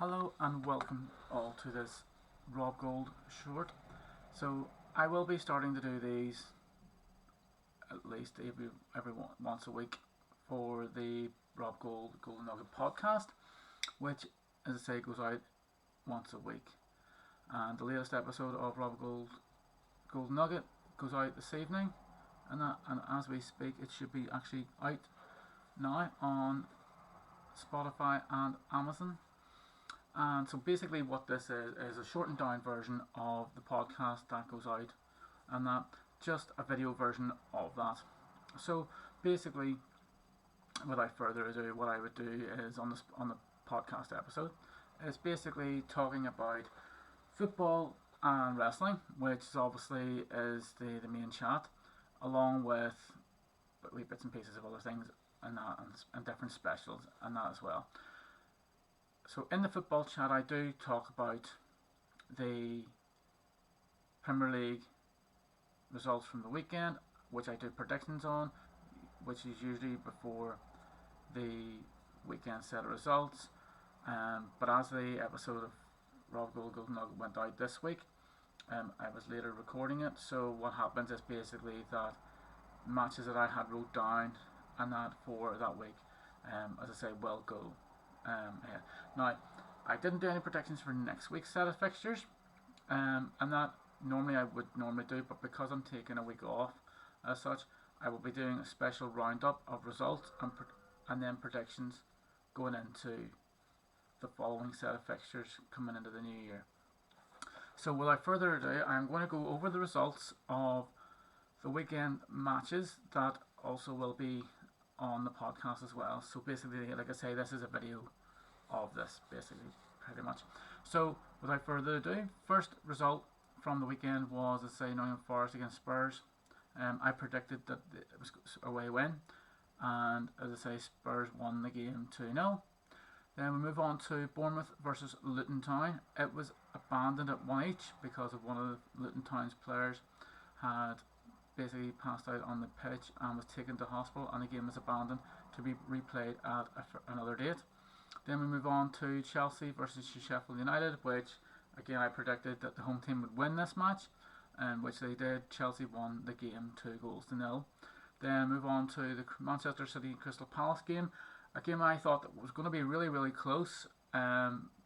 Hello and welcome all to this Rob Gould short. So I will be starting to do these at least every once a week for the Rob Gould Golden Nugget podcast, which, as I say, goes out once a week. And the latest episode of Rob Gould Golden Nugget goes out this evening, and as we speak, it should be actually out now on Spotify and Amazon. And so basically, what this is a shortened down version of the podcast that goes out, and that just a video version of that. So basically, without further ado, what I would do is on the podcast episode is basically talking about football and wrestling, which is obviously is the main chat, along with wee bits and pieces of other things and that and different specials and that as well. So in the football chat, I do talk about the Premier League results from the weekend, which I do predictions on, which is usually before the weekend set of results. But as the episode of Rob Gould Golden Nugget went out this week, I was later recording it. So what happens is basically that matches that I had wrote down and that for that week, as I say, will go. Yeah. Now, I didn't do any predictions for next week's set of fixtures, and that normally I would do, but because I'm taking a week off, as such, I will be doing a special roundup of results and then predictions going into the following set of fixtures coming into the new year. So without further ado, I'm going to go over the results of the weekend matches that also will be on the podcast as well. So basically, like I say, this is a video of this, basically, pretty much. So without further ado, first result from the weekend was, let's say, Nottingham Forest against Spurs. I predicted that it was a away win, and as I say, Spurs won the game 2-0. Then we move on to Bournemouth versus Luton Town. It was abandoned at 1 each because of one of Luton Town's players had basically passed out on the pitch and was taken to hospital, and the game was abandoned to be replayed at another date. Then we move on to Chelsea versus Sheffield United, which again I predicted that the home team would win this match, which they did. Chelsea won the game 2-0. Then move on to the Manchester City Crystal Palace game, a game I thought that was going to be really, really close.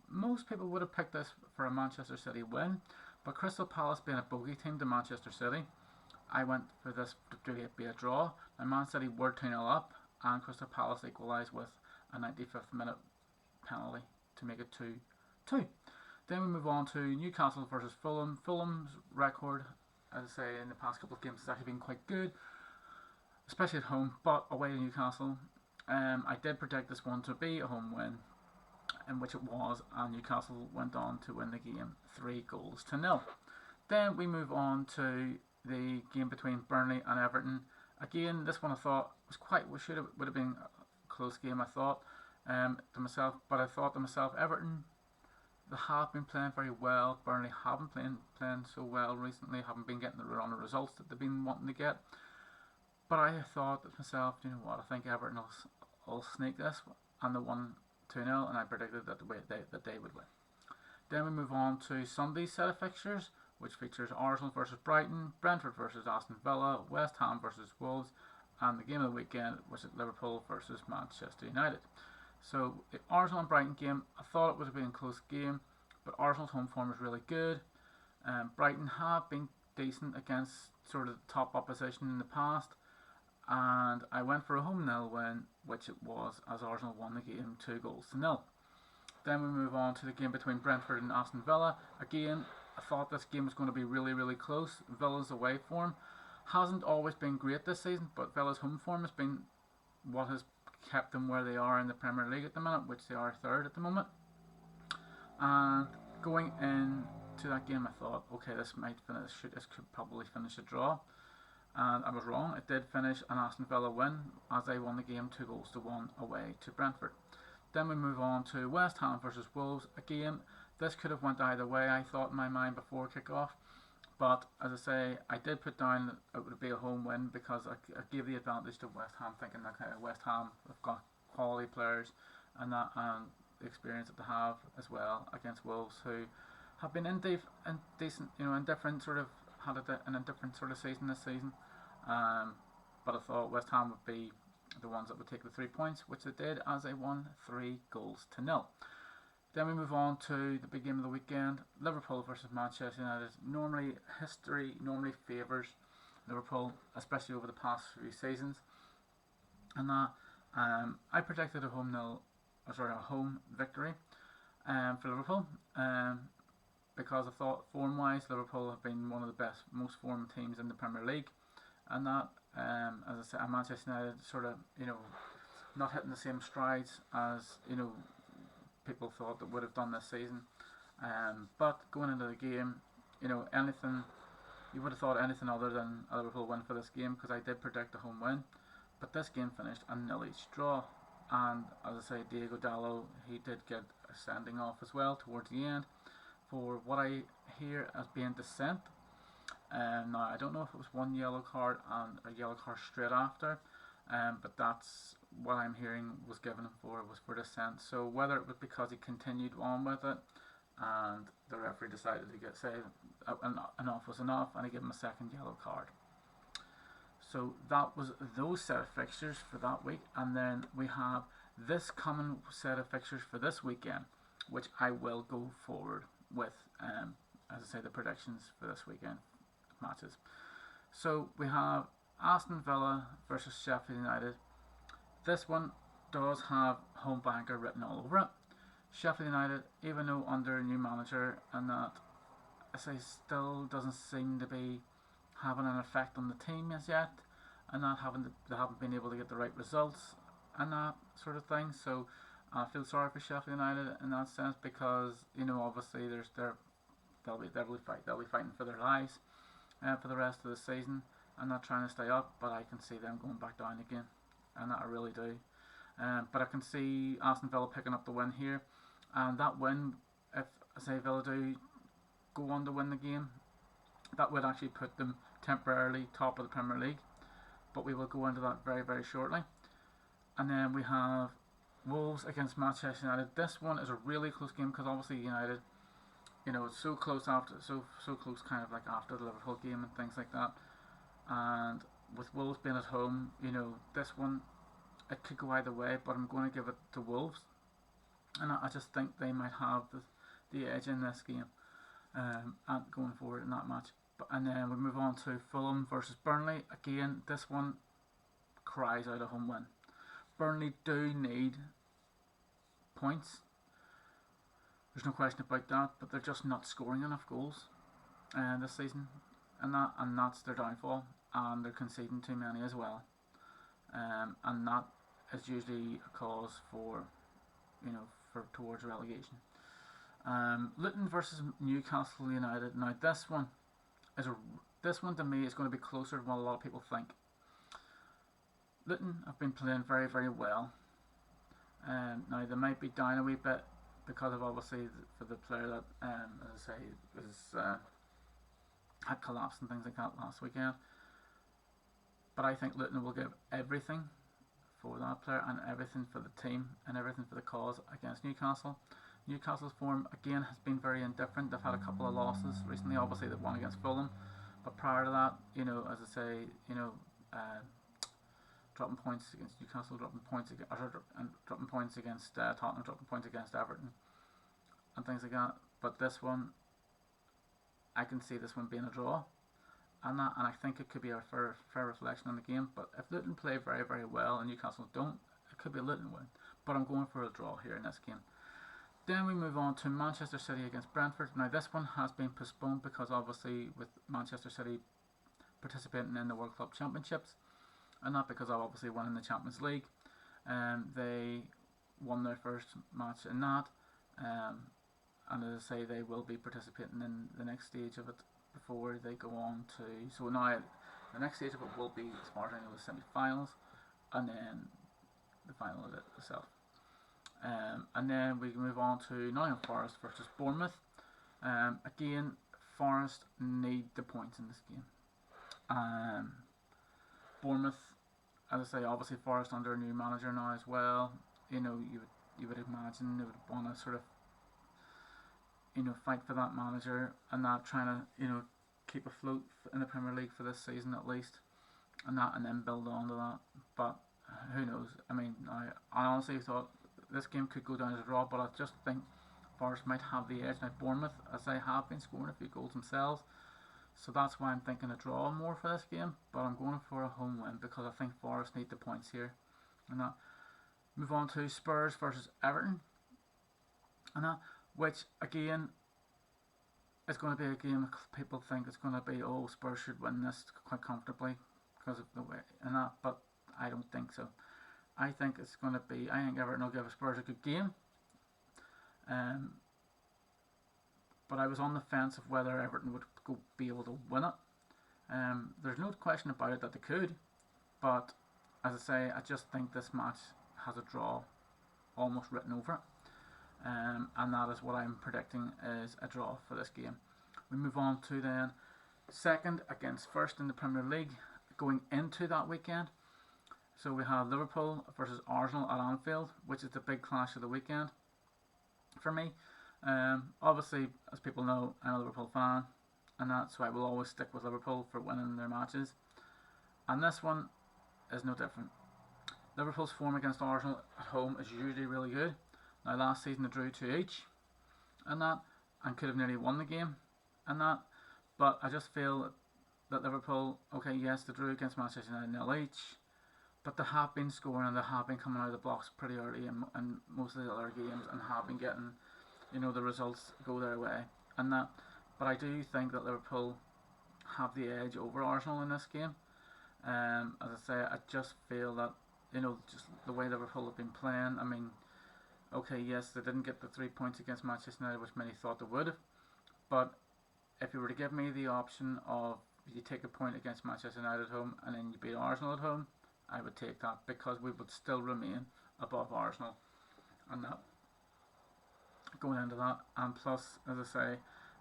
Most people would have picked this for a Manchester City win, but Crystal Palace being a bogey team to Manchester City, I went for this to be a draw. And Man City were 2-0 up, and Crystal Palace equalised with a 95th minute penalty to make it 2-2. Then we move on to Newcastle versus Fulham. Fulham's record, as I say, in the past couple of games has actually been quite good, especially at home, but away to Newcastle. I did predict this one to be a home win, in which it was, and Newcastle went on to win the game 3-0. Then we move on to the game between Burnley and Everton. Again, this one I thought would have been a close game. I thought to myself, but I thought to myself, Everton, they have been playing very well. Burnley haven't playing so well recently. Haven't been getting the run of results that they've been wanting to get. But I thought to myself, you know what? I think Everton will sneak this, and they won 2-0, and I predicted that they would win. Then we move on to Sunday's set of fixtures, which features Arsenal versus Brighton, Brentford versus Aston Villa, West Ham versus Wolves, and the game of the weekend was at Liverpool versus Manchester United. So the Arsenal and Brighton game, I thought it would have been a close game, but Arsenal's home form is really good. Brighton have been decent against sort of the top opposition in the past, and I went for a home nil win, which it was, as Arsenal won the game 2-0. Then we move on to the game between Brentford and Aston Villa. Again, I thought this game was going to be really, really close. Villa's away form hasn't always been great this season, but Villa's home form has been what has kept them where they are in the Premier League at the minute, which they are third at the moment. And going into that game, I thought, okay, this could probably finish a draw. And I was wrong. It did finish an Aston Villa win, as they won the game 2-1 away to Brentford. Then we move on to West Ham versus Wolves. Again, this could have went either way, I thought in my mind before kick-off. But as I say, I did put down that it would be a home win because I gave the advantage to West Ham, thinking that West Ham have got quality players and the experience that they have as well against Wolves, who have been in decent, in different sort of in a different sort of season this season. But I thought West Ham would be the ones that would take the 3 points, which they did as they won 3-0. Then we move on to the big game of the weekend, Liverpool versus Manchester United. History normally favours Liverpool, especially over the past few seasons. And that I predicted a home victory for Liverpool, because I thought form-wise Liverpool have been one of the most formed teams in the Premier League, and that as I said, Manchester United sort of not hitting the same strides as people thought that would have done this season. But going into the game, anything you would have thought anything other than a Liverpool win for this game, because I did predict a home win. But this game finished a 0-each draw, and as I say, Diego Dallo, he did get a sending off as well towards the end for what I hear as being dissent. Now I don't know if it was one yellow card and a yellow card straight after, but that's what I'm hearing was given him was for dissent. So whether it was because he continued on with it and the referee decided to say enough was enough, and he gave him a second yellow card. So that was those set of fixtures for that week, and then we have this common set of fixtures for this weekend, which I will go forward with, as I say, the predictions for this weekend matches. So we have Aston Villa versus Sheffield United. This one does have home banker written all over it. Sheffield United, even though under a new manager, and that, I say, still doesn't seem to be having an effect on the team as yet, and they haven't been able to get the right results and that sort of thing. So I feel sorry for Sheffield United in that sense, because obviously they'll be fighting for their lives for the rest of the season and not trying to stay up. But I can see them going back down again, and that I really do. But I can see Aston Villa picking up the win here, and that win, if I say Villa do go on to win the game, that would actually put them temporarily top of the Premier League. But we will go into that very, very shortly. And then we have Wolves against Manchester United. This one is a really close game, because obviously United, it's so close so close kind of like after the Liverpool game and things like that. And with Wolves being at home, this one, it could go either way, but I'm going to give it to Wolves. And I just think they might have the edge in this game, and going forward in that match. And then we move on to Fulham versus Burnley. Again, this one cries out a home win. Burnley do need points. There's no question about that, but they're just not scoring enough goals this season, and that's their downfall. And they're conceding too many as well, and that is usually a cause for towards relegation. Luton versus Newcastle United. Now this one to me is going to be closer than what a lot of people think. Luton have been playing very, very well. Now they might be down a wee bit because of obviously for the player that, as I say, had collapsed and things like that last weekend. But I think Luton will give everything for that player and everything for the team and everything for the cause against Newcastle. Newcastle's form again has been very indifferent. They've had a couple of losses recently. Obviously, they've won against Fulham, but prior to that, as I say, dropping points against Newcastle, dropping points against Tottenham, dropping points against Everton, and things like that. But this one, I can see this one being a draw, and I think it could be a fair reflection on the game. But if Luton play very, very well and Newcastle don't, it could be a Luton win. But I'm going for a draw here in this game. Then we move on to Manchester City against Brentford. Now this one has been postponed because obviously with Manchester City participating in the World Club Championships, and not because of obviously winning the Champions League. They won their first match in that, and as I say, they will be participating in the next stage of it before they go on to. So now the next stage of it will be smarting with the semi-finals, and then the final of it itself. And then we move on to Nottingham Forest versus Bournemouth. Again, Forest need the points in this game. Bournemouth, as I say, obviously Forest under a new manager now as well. You would you would imagine they would want to sort of, fight for that manager and that, trying to, keep afloat in the Premier League for this season at least, and then build on to that. But who knows? I mean, I honestly thought this game could go down as a draw, but I just think Forest might have the edge. Now Bournemouth, as they have been scoring a few goals themselves, so that's why I'm thinking a draw more for this game. But I'm going for a home win because I think Forest need the points here. And that, move on to Spurs versus Everton, and that, which again is going to be a game people think it's going to be, oh, Spurs should win this quite comfortably because of the way and that, but I don't think so. I think it's going to be, I think Everton will give Spurs a good game. But I was on the fence of whether Everton would be able to win it. There's no question about it that they could, but as I say, I just think this match has a draw almost written over it. And that is what I'm predicting is a draw for this game. We move on to then second against first in the Premier League going into that weekend. So we have Liverpool versus Arsenal at Anfield, which is the big clash of the weekend for me. Obviously, as people know, I'm a Liverpool fan, and that's why I will always stick with Liverpool for winning their matches. And this one is no different. Liverpool's form against Arsenal at home is usually really good. Now last season they drew 2 each, and could have nearly won the game, and that. But I just feel that Liverpool, okay, yes, they drew against Manchester United 0 each, but they have been scoring and they have been coming out of the blocks pretty early in most of the other games, and have been getting, the results go their way, and that. But I do think that Liverpool have the edge over Arsenal in this game. As I say, I just feel that, just the way Liverpool have been playing. I mean, okay, yes, they didn't get the 3 points against Manchester United, which many thought they would have. But if you were to give me the option of you take a point against Manchester United at home and then you beat Arsenal at home, I would take that because we would still remain above Arsenal. And that, going into that, and plus, as I say,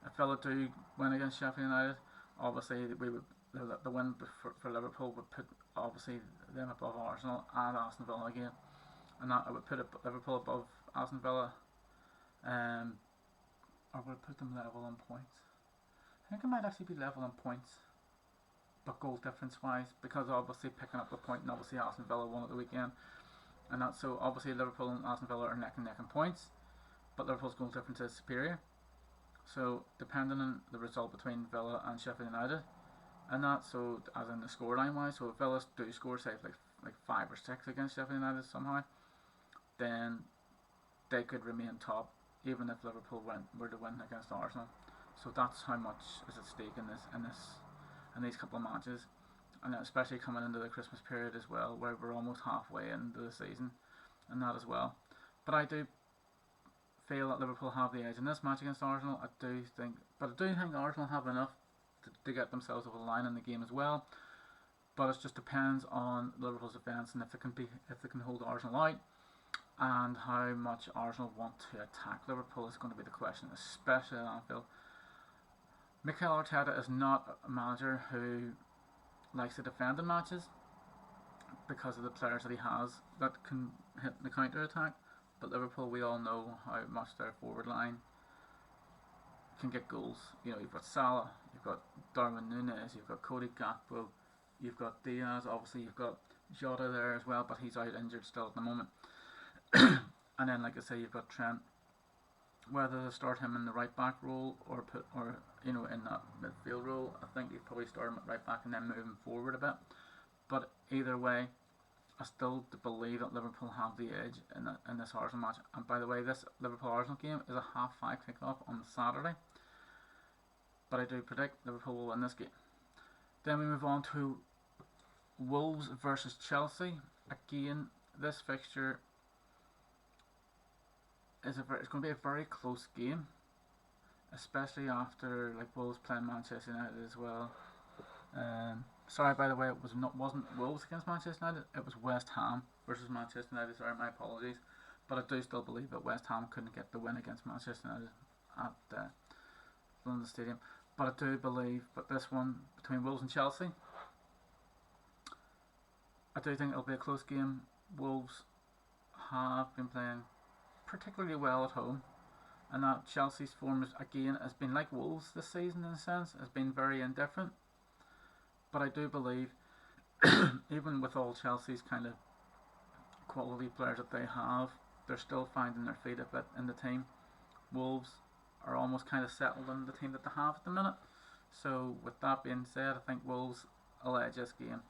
if Villa do win against Sheffield United, obviously the win for Liverpool would put obviously them above Arsenal and Aston Villa again, and that I would put Liverpool above Aston Villa, or would put them level on points. I think it might actually be level on points, but goal difference wise, because obviously picking up the point, and obviously Aston Villa won at the weekend, and that, so obviously Liverpool and Aston Villa are neck and neck in points, but Liverpool's goal difference is superior. So depending on the result between Villa and Sheffield United, and that, so as in the scoreline wise, so if Villa do score say like 5 or 6 against Sheffield United somehow, then they could remain top even if Liverpool were to win against Arsenal. So that's how much is at stake in these couple of matches, and especially coming into the Christmas period as well, where we're almost halfway into the season, and that as well. But I do feel that Liverpool have the edge in this match against Arsenal. I do think Arsenal have enough to get themselves over the line in the game as well. But it just depends on Liverpool's defence and if they can hold Arsenal out, and how much Arsenal want to attack Liverpool is going to be the question, especially at Anfield. Mikel Arteta is not a manager who likes to defend in matches because of the players that he has that can hit the counter attack. But Liverpool, we all know how much their forward line can get goals. You've got Salah, you've got Darwin Núñez, you've got Cody Gakpo, you've got Diaz, obviously you've got Jota there as well, but he's out injured still at the moment. And then, like I say, you've got Trent. Whether to start him in the right back role or in that midfield role, I think you'd probably start him at right back and then move him forward a bit. But either way, I still believe that Liverpool have the edge in this Arsenal match. And by the way, this Liverpool-Arsenal game is a 5:30 kickoff on Saturday. But I do predict Liverpool will win this game. Then we move on to Wolves versus Chelsea. Again, this fixture it's going to be a very close game, especially after Wolves playing Manchester United as well. Sorry, by the way, it wasn't Wolves against Manchester United. It was West Ham versus Manchester United. Sorry, my apologies. But I do still believe that West Ham couldn't get the win against Manchester United at London Stadium. But I do believe that this one between Wolves and Chelsea, I do think it'll be a close game. Wolves have been playing particularly well at home, and that Chelsea's form has been like Wolves this season in a sense, has been very indifferent. But I do believe, even with all Chelsea's kind of quality players that they have, they're still finding their feet a bit in the team. Wolves are almost kind of settled in the team that they have at the minute. So with that being said, I think Wolves will edge this game.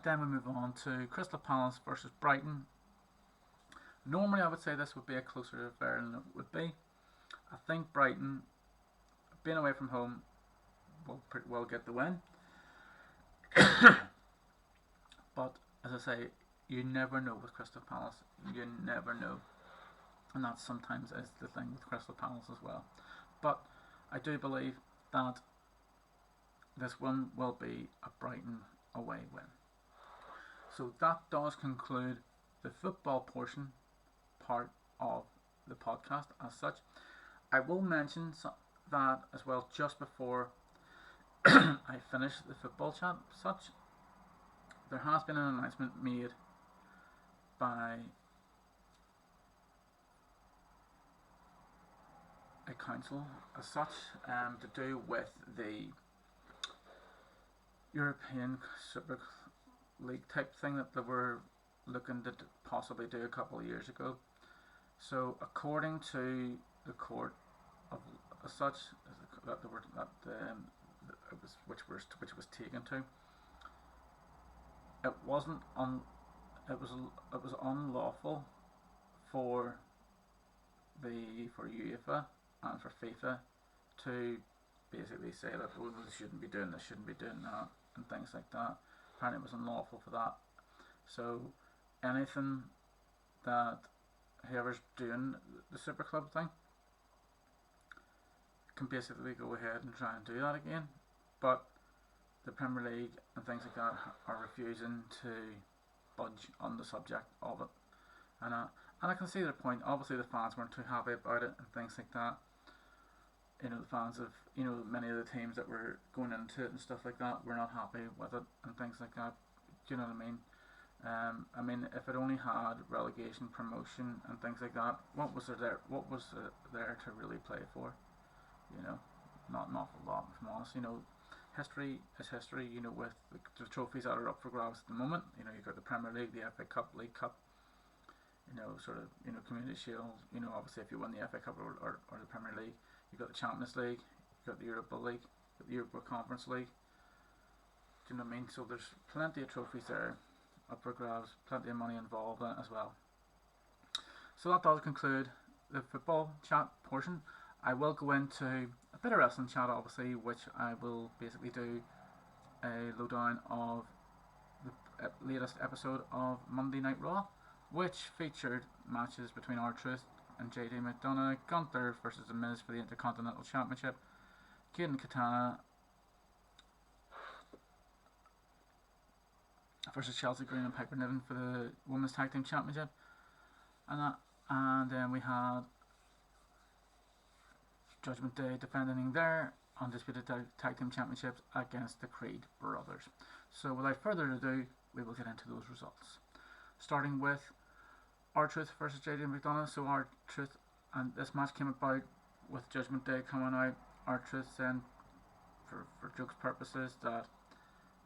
Then we move on to Crystal Palace versus Brighton. Normally I would say this would be a closer affair than it would be. I think Brighton, being away from home, will get the win. But as I say, you never know with Crystal Palace. You never know. And that sometimes is the thing with Crystal Palace as well. But I do believe that this one will be a Brighton away win. So that does conclude the football part of the podcast as such. I will mention that as well just before I finish the football chat such. There has been an announcement made by a council as such to do with the European Super League type thing that they were looking to possibly do a couple of years ago. So according to the court of as such that there were which was taken to, it was unlawful for UEFA and for FIFA to basically say that we shouldn't be doing this, shouldn't be doing that, and things like that. Apparently it was unlawful for that. So anything that whoever's doing the Super Club thing can basically go ahead and try and do that again. But the Premier League and things like that are refusing to budge on the subject of it. And I can see their point. Obviously the fans weren't too happy about it and things like that. You know, the fans of, you know, many of the teams that were going into it and stuff like that were not happy with it and things like that. Do you know what I mean? I mean, if it only had relegation, promotion, and things like that, what was there to really play for? You know, not an awful lot, if I'm honest. You know, history is history. You know, with the trophies that are up for grabs at the moment. You know, you've got the Premier League, the FA Cup, League Cup. You know, sort of, you know, Community Shield. You know, obviously, if you win the FA Cup or the Premier League, you've got the Champions League, you've got the Europa League, you've got the Europa Conference League. Do you know what I mean? So there's plenty of trophies there up for grabs, plenty of money involved in it as well. So that does conclude the football chat portion. I will go into a bit of wrestling chat, obviously, which I will basically do a lowdown of the latest episode of Monday Night Raw, which featured matches between R-Truth and JD McDonough, Gunther versus The Miz for the Intercontinental Championship, Kaden Katana versus Chelsea Green and Piper Niven for the Women's Tag Team Championship, and then we had Judgment Day defending their undisputed tag team championships against the Creed brothers. So without further ado, we will get into those results, starting with R-Truth versus JD McDonough. So R-Truth, and this match came about with Judgment Day coming out. R-Truth saying, for jokes purposes, that,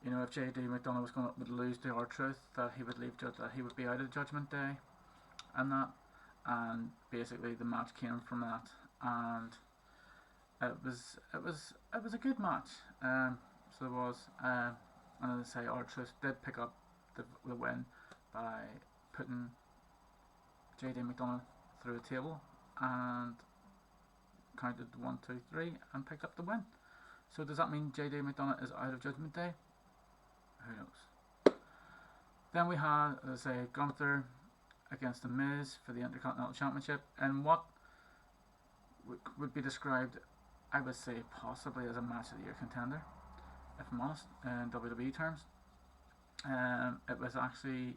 you know, if JD McDonough would lose to R-Truth, that he would leave, that he would be out of Judgment Day, and that, and basically the match came from that, and it was a good match. So it was, and as I say, R-Truth did pick up the win by putting JD McDonough through a table and counted 1, 2, 3 and picked up the win. So does that mean JD McDonough is out of Judgment Day? Who knows? Then we had, as I say, Gunther against The Miz for the Intercontinental Championship, and what would be described, I would say, possibly as a match of the year contender, if I'm honest, in WWE terms. It was actually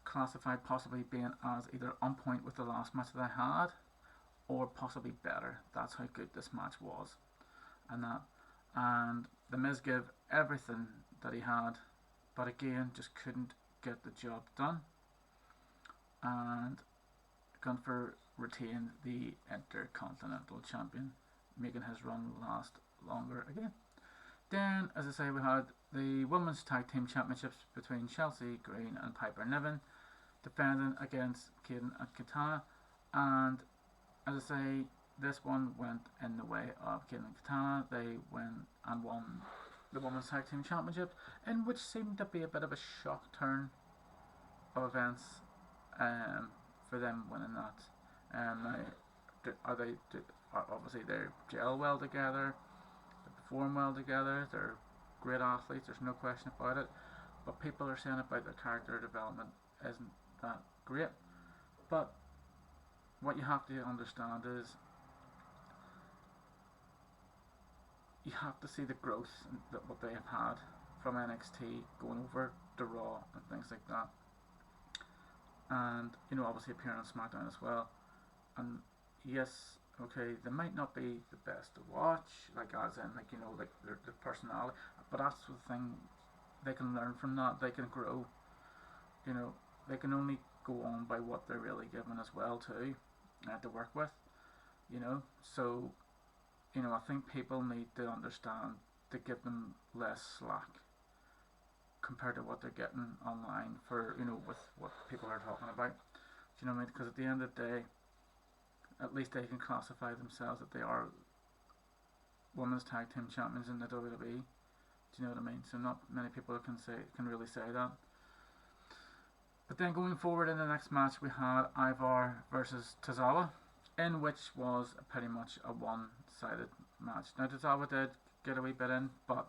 classified possibly being as either on point with the last match that I had, or possibly better. That's how good this match was, and The Miz gave everything that he had, but again just couldn't get the job done. and Gunther retained the Intercontinental Champion, making his run last longer again. Then, as I say, we had the Women's Tag Team Championships between Chelsea Green and Piper Niven, defending against Kaden and Katana. And as I say, this one went in the way of Kaden and Katana. They went and won the Women's Tag Team Championship, in which seemed to be a bit of a shock turn of events for them winning that. Obviously they gel well together, they perform well together, they're great athletes, there's no question about it. But people are saying about their character development isn't that great. But what you have to understand is you have to see the growth that what they have had from NXT going over to Raw and things like that. And obviously appearing on SmackDown as well. And yes, okay, they might not be the best to watch, like as in like their personality, but that's the thing. They can learn from that. They can grow. They can only go on by what they're really given as well too, to work with. So I think people need to understand to give them less slack compared to what they're getting online for with what people are talking about. Do you know what I mean? Because at the end of the day, at least they can classify themselves that they are women's tag team champions in the WWE. Do you know what I mean? So not many people can really say that. But then going forward in the next match, we had Ivar versus Tozawa, in which was pretty much a one-sided match. Now Tozawa did get a wee bit in, but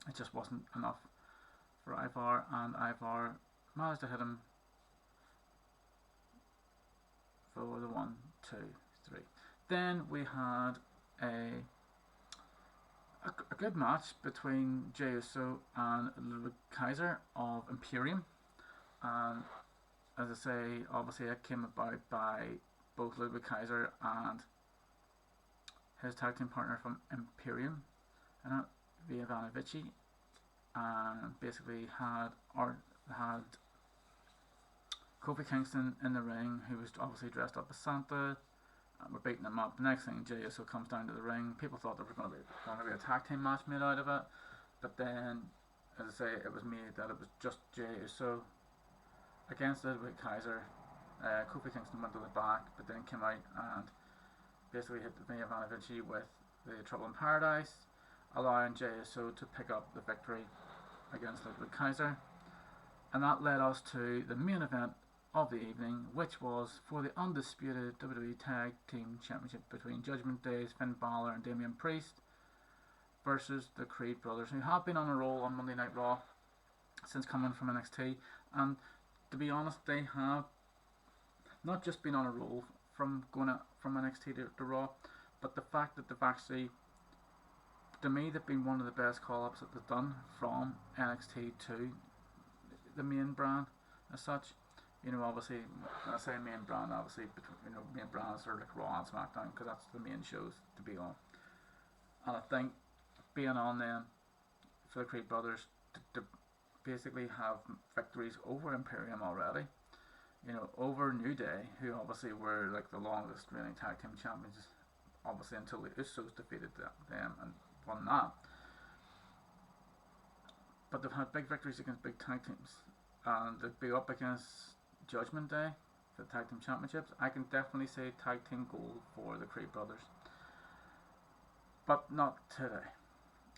it just wasn't enough for Ivar, and Ivar managed to hit him for the 1, 2, 3. Then we had a good match between Jey Uso and Ludwig Kaiser of Imperium. And as I say, obviously it came about by both Ludwig Kaiser and his tag team partner from Imperium, and Via Vanovici, and basically had Kofi Kingston in the ring, who was obviously dressed up as Santa. We're beating him up. The next thing, Jey Uso comes down to the ring. People thought there was going to be a tag team match made out of it, but then, as I say, it was made that it was just Jey Uso against Ludwig Kaiser. Kofi Kingston went to the back, but then came out and basically hit Via Vanovici with the Trouble in Paradise, allowing Jey Uso to pick up the victory against Ludwig Kaiser. And that led us to the main event of the evening, which was for the undisputed WWE Tag Team Championship between Judgment Day's Finn Balor and Damian Priest versus the Creed Brothers, who have been on a roll on Monday Night Raw since coming from NXT. And to be honest, they have not just been on a roll from NXT to Raw, but the fact that they've actually, to me, they've been one of the best call-ups that they've done from NXT to the main brand as such. Obviously, when I say main brand, obviously, main brands are like Raw and SmackDown, because that's the main shows to be on. And I think being on them for the Creed Brothers to basically have victories over Imperium already, over New Day, who obviously were like the longest reigning tag team champions, obviously until the Usos defeated them and won that. But they've had big victories against big tag teams, and they've been up against Judgment Day for the tag team championships. I can definitely say tag team gold for the Creed Brothers, but not today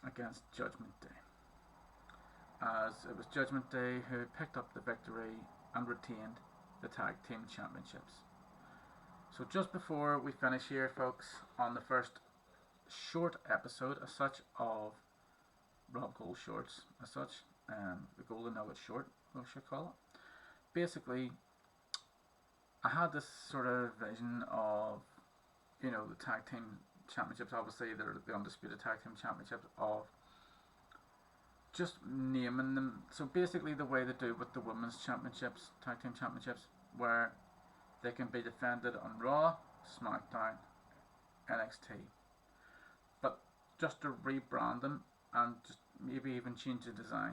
against Judgment Day, as it was Judgment Day who picked up the victory and retained the tag team championships. So just before we finish here, folks, on the first short episode as such of Rob Gould shorts as such, the Golden Nugget short, we should call it. Basically, I had this sort of vision of, the tag team championships. Obviously, they're the undisputed tag team championships, of just naming them. So basically, the way they do with the women's championships, tag team championships, where they can be defended on Raw, SmackDown, NXT, but just to rebrand them and just maybe even change the design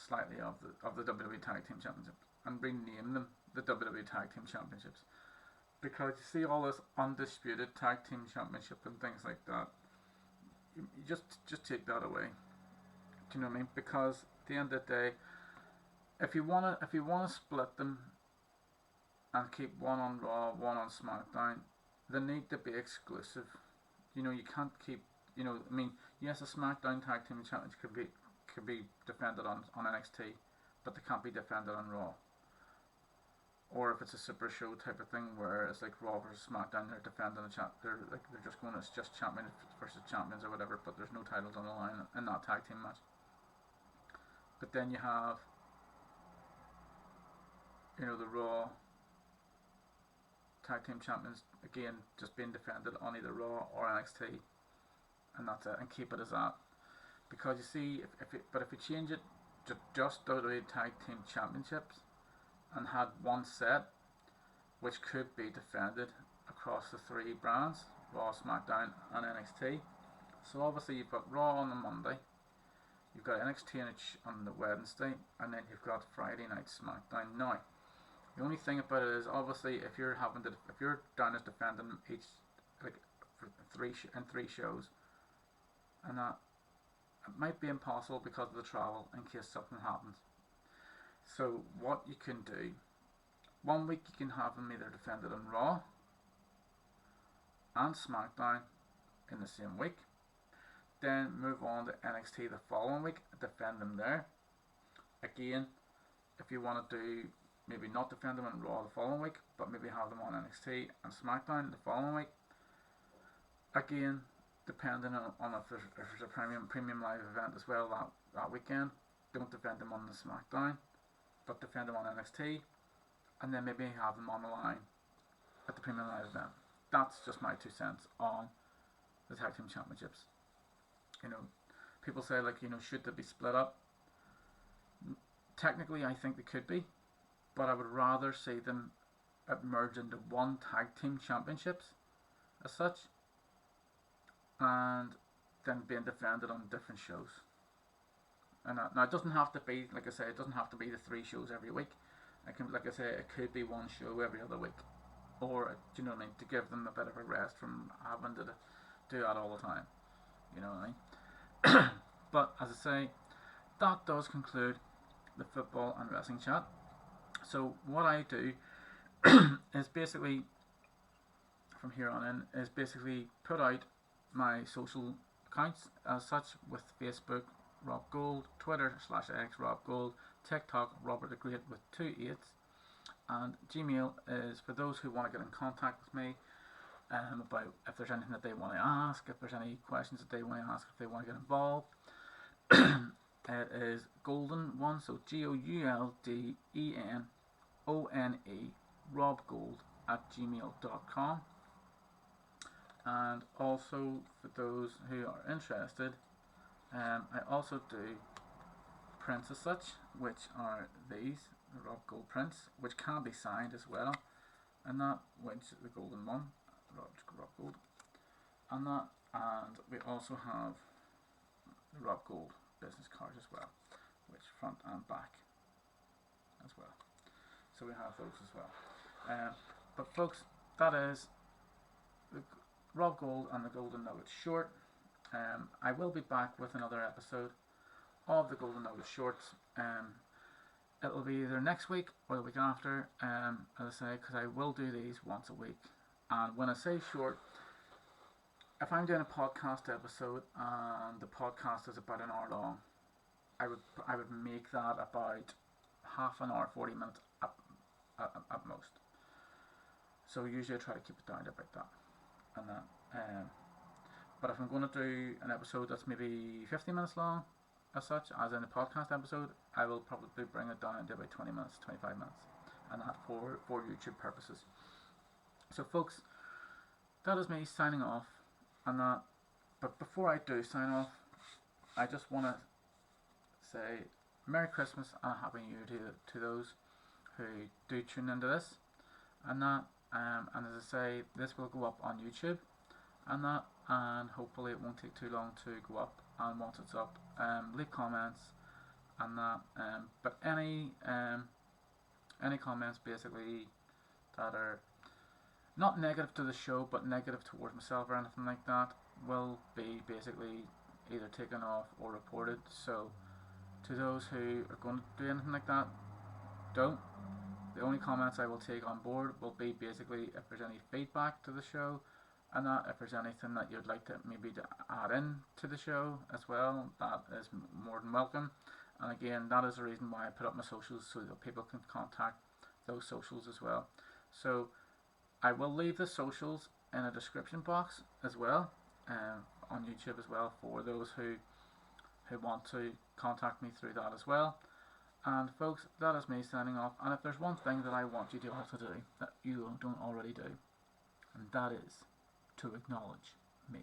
slightly of the WWE Tag Team Championship. and rename them the WWE Tag Team Championships, because you see all this undisputed tag team championship and things like that. You just take that away. Do you know what I mean? Because at the end of the day, if you wanna split them and keep one on Raw, one on SmackDown, they need to be exclusive. You know, you can't keep. You know, I mean, yes, a SmackDown Tag Team Championship could be defended on NXT, but they can't be defended on Raw. Or if it's a super show type of thing where it's like Raw versus SmackDown, they're defending they're just going, it's just champions versus champions or whatever, but there's no titles on the line in that tag team match. But then you have, you know, the Raw Tag Team Champions again just being defended on either Raw or NXT, and that's it, and keep it as that. Because you see, if you change it to just WWE Tag Team Championships and had one set which could be defended across the three brands, Raw, SmackDown and NXT. So obviously you've got Raw on the Monday, you've got NXT on the Wednesday, and then you've got Friday Night SmackDown. Now, the only thing about it is, obviously, if you're down as defending each, like, for three shows, and that, it might be impossible because of the travel in case something happens. So what you can do, 1 week you can have them either defended on Raw and SmackDown in the same week, then move on to NXT the following week, defend them there. Again, if you want to do, maybe not defend them on Raw the following week, but maybe have them on NXT and SmackDown the following week. Again, depending on if there's a premium live event as well that weekend, don't defend them on the SmackDown, but defend them on NXT, and then maybe have them on the line at the premium live event. That's just my 2 cents on the Tag Team Championships. You know, people say, like, you know, should they be split up? Technically, I think they could be, but I would rather see them merge into one Tag Team Championships as such, and then being defended on different shows. And now it doesn't have to be, like I say, it doesn't have to be the 3 shows every week. It can, like I say, it could be 1 show every other week, or, do you know what I mean, to give them a bit of a rest from having to do that all the time. You know what I mean? But as I say, that does conclude the football and wrestling chat. So what I do is basically, from here on in, is basically put out my social accounts as such, with Facebook Rob Gould, Twitter /X Rob Gould, TikTok Robert the Great with 2 8s, and Gmail is for those who want to get in contact with me about if there's anything that they want to ask, if there's any questions that they want to ask, if they want to get involved. It is Goulden1, so GOULDENONE Rob Gould @gmail.com. And also, for those who are interested, I also do prints as such, which are these, the Rob Gould prints, which can be signed as well, and that, which the golden one, Rob Gould, and that, and we also have the Rob Gould business cards as well, which front and back as well. So we have those as well. But folks, that is the Rob Gould and the Golden Nugget short. I will be back with another episode of the Golden Nugget shorts. It'll be either next week or the week after, as I say, because I will do these once a week. And when I say short, if I'm doing a podcast episode and the podcast is about an hour long, I would make that about half an hour, 40 minutes at most. So usually I try to keep it down to about that and that. But if I'm going to do an episode that's maybe 50 minutes long, as such, as in a podcast episode, I will probably bring it down to about 20 minutes, 25 minutes, and that for YouTube purposes. So folks, that is me signing off on that. But before I do sign off, I just want to say Merry Christmas and a Happy New Year to those who do tune into this, and that, and as I say, this will go up on YouTube, and that, and hopefully it won't take too long to go up. And once it's up, leave comments and that. But any Any comments basically that are not negative to the show but negative towards myself or anything like that will be basically either taken off or reported. So to those who are going to do anything like that, don't. The only comments I will take on board will be basically if there's any feedback to the show, and that if there's anything that you'd like to maybe to add in to the show as well, that is more than welcome. And again, that is the reason why I put up my socials, so that people can contact those socials as well. So I will leave the socials in a description box as well, on YouTube as well, for those who want to contact me through that as well. And folks, that is me signing off. And if there's one thing that I want you to also do that you don't already do, and that is to acknowledge me.